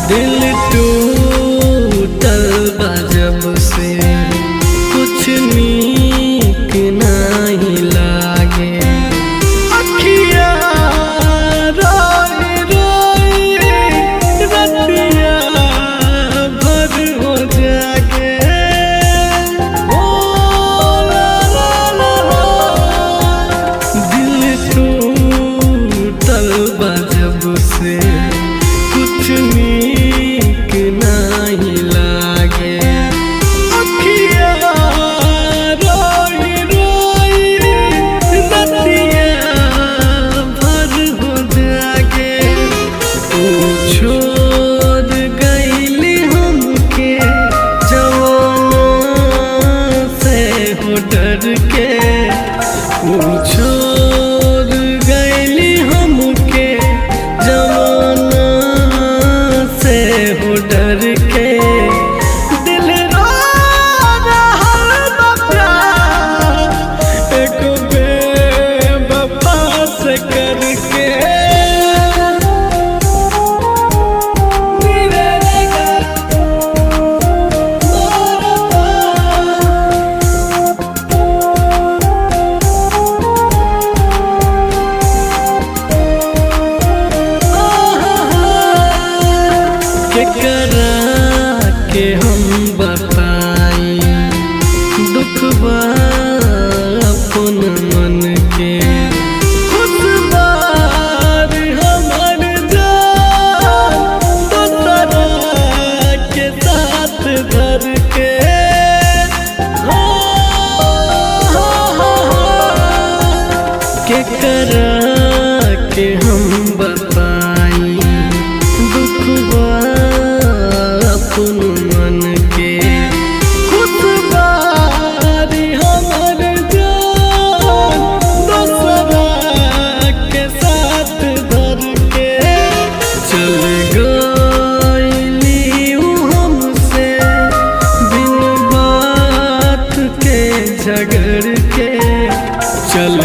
दिल टूटल बा जब से कुछ नीक नहीं लागे। अखियाँ रोई रोई रतिया भर हो जागे। ओ ला ला ला ला। दिल टूटल बा जब से कुछ नीक नहीं लागे। अखियाँ रोई रोई रतिया भर हो जागे। तू छोड़ गईली हमके जवाना से हो डर के। तू छोड़ गईली हमके जवाना से हो डर के। दिल रो रहल बा प्यार एक बेवफा से करके। केकरा के हम बताई दुख बा अपन मन के। खुश बार हमर जान दोसरा के साथ धर के। केकरा के हम बताई दुख बा अपन मन के। खुश बारी हमर जान दोसरा के साथ धर के। चल गईली उ हमसे बिन बात के झगड़ के। चल